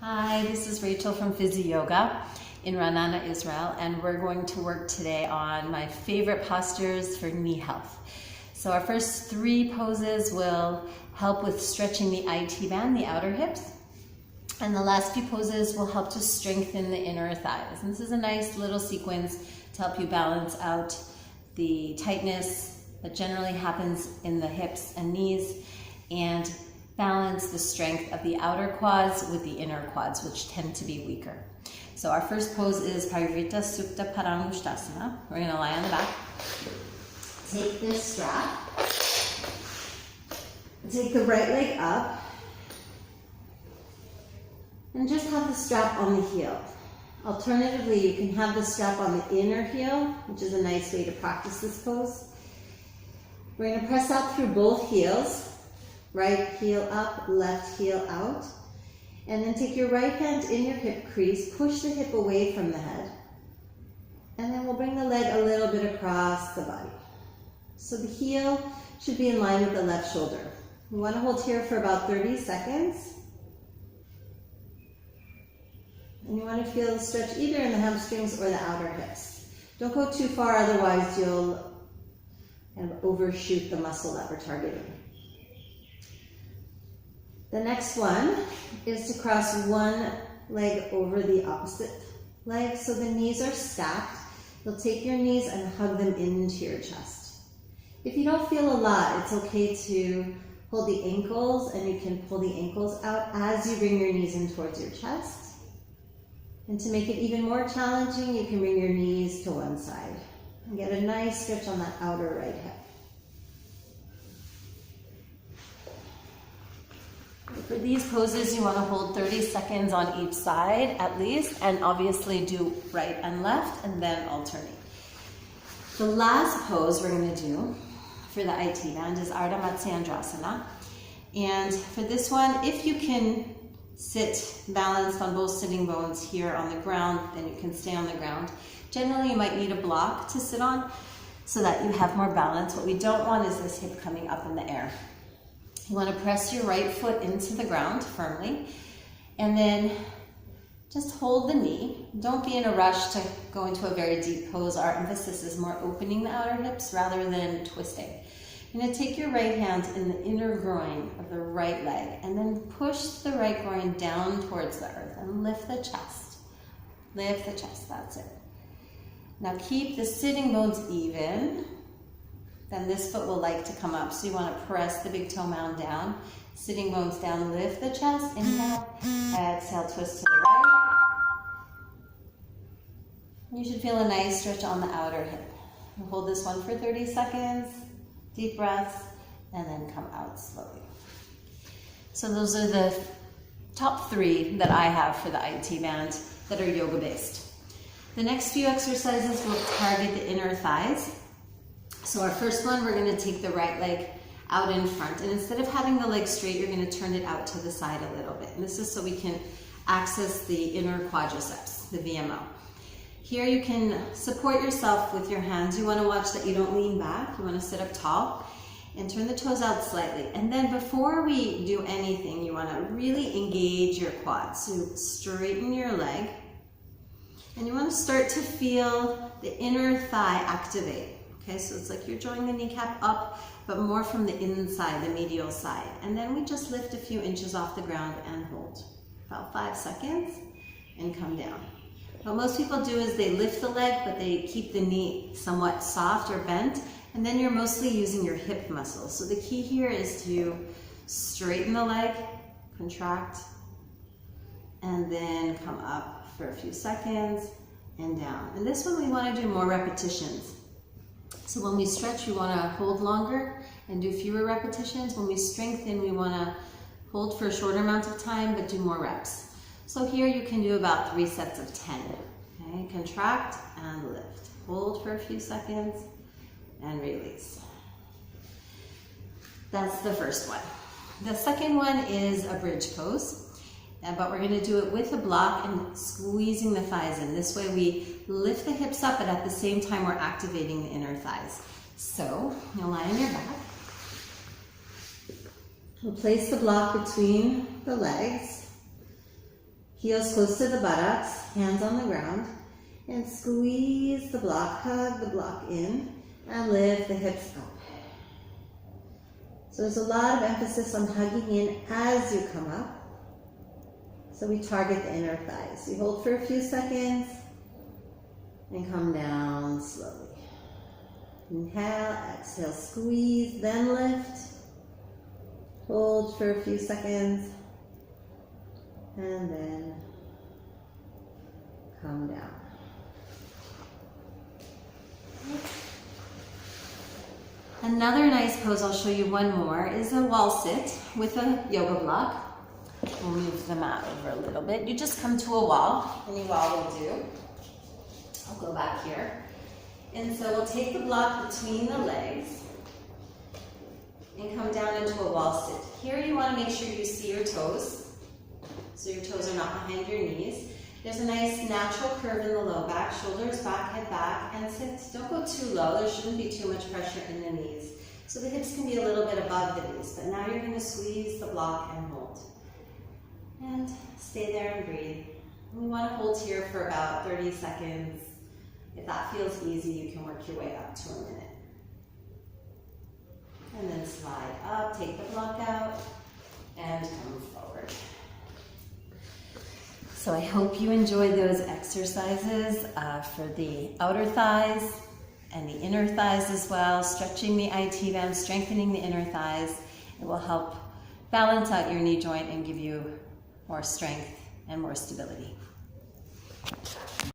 Hi, this is Rachel from Physi-Yoga in Ra'anana, Israel, and we're going to work today on my favorite postures for knee health. So our first three poses will help with stretching the IT band, the outer hips, and the last few poses will help to strengthen the inner thighs. And this is a nice little sequence to help you balance out the tightness that generally happens in the hips and knees and balance the strength of the outer quads with the inner quads, which tend to be weaker. So our first pose is Parivritta Sukta Parangushtasana. We're going to lie on the back. Take this strap. Take the right leg up. And just have the strap on the heel. Alternatively, you can have the strap on the inner heel, which is a nice way to practice this pose. We're going to press out through both heels. Right heel up, left heel out. And then take your right hand in your hip crease, push the hip away from the head. And then we'll bring the leg a little bit across the body. So the heel should be in line with the left shoulder. We want to hold here for about 30 seconds. And you want to feel the stretch either in the hamstrings or the outer hips. Don't go too far, otherwise you'll kind of overshoot the muscle that we're targeting. The next one is to cross one leg over the opposite leg so the knees are stacked. You'll take your knees and hug them into your chest. If you don't feel a lot, it's okay to hold the ankles, and you can pull the ankles out as you bring your knees in towards your chest. And to make it even more challenging, you can bring your knees to one side and get a nice stretch on that outer right hip. For these poses, you want to hold 30 seconds on each side at least, and obviously do right and left, and then alternate. The last pose we're going to do for the IT band is Ardha Matsyendrasana. And for this one, if you can sit balanced on both sitting bones here on the ground, then you can stay on the ground. Generally, you might need a block to sit on so that you have more balance. What we don't want is this hip coming up in the air. You want to press your right foot into the ground firmly, and then just hold the knee. Don't be in a rush to go into a very deep pose. Our emphasis is more opening the outer hips rather than twisting. You're going to take your right hand in the inner groin of the right leg, and then push the right groin down towards the earth and lift the chest. Lift the chest, that's it. Now keep the sitting bones even. Then this foot will like to come up. So you want to press the big toe mound down, sitting bones down, lift the chest, inhale, exhale, twist to the right. You should feel a nice stretch on the outer hip. We'll hold this one for 30 seconds, deep breaths, and then come out slowly. So those are the top three that I have for the IT band that are yoga based. The next few exercises will target the inner thighs. So our first one, we're going to take the right leg out in front, and instead of having the leg straight, you're going to turn it out to the side a little bit. And this is so we can access the inner quadriceps, the VMO. Here you can support yourself with your hands. You want to watch that you don't lean back. You want to sit up tall and turn the toes out slightly. And then before we do anything, you want to really engage your quads. So straighten your leg, and you want to start to feel the inner thigh activate. Okay, so it's like you're drawing the kneecap up, but more from the inside, the medial side. And then we just lift a few inches off the ground and hold about 5 seconds and come down. What most people do is they lift the leg, but they keep the knee somewhat soft or bent, and then you're mostly using your hip muscles. So the key here is to straighten the leg, contract, and then come up for a few seconds and down. And this one we want to do more repetitions. So when we stretch, we want to hold longer and do fewer repetitions. When we strengthen, we want to hold for a shorter amount of time, but do more reps. So here you can do about 3 sets of 10. Okay? Contract and lift. Hold for a few seconds and release. That's the first one. The second one is a bridge pose. But we're going to do it with a block and squeezing the thighs in. This way we lift the hips up, but at the same time we're activating the inner thighs. So you'll lie on your back. We'll place the block between the legs. Heels close to the buttocks, hands on the ground, and squeeze the block, hug the block in, and lift the hips up. So there's a lot of emphasis on hugging in as you come up. So we target the inner thighs. You hold for a few seconds and come down slowly. Inhale, exhale, squeeze, then lift. Hold for a few seconds and then come down. Another nice pose, I'll show you one more, is a wall sit with a yoga block. We'll move the mat over a little bit. You just come to a wall, any wall will do. I'll go back here. And so we'll take the block between the legs and come down into a wall sit. Here you want to make sure you see your toes, so your toes are not behind your knees. There's a nice natural curve in the low back, shoulders back, head back, and sit. Don't go too low. There shouldn't be too much pressure in the knees. So the hips can be a little bit above the knees, but now you're going to squeeze the block and hold. And stay there and breathe. We want to hold here for about 30 seconds. If that feels easy, you can work your way up to a minute. And then slide up, take the block out, and come forward. So I hope you enjoyed those exercises for the outer thighs and the inner thighs as well, stretching the IT band, strengthening the inner thighs. It will help balance out your knee joint and give you more strength and more stability.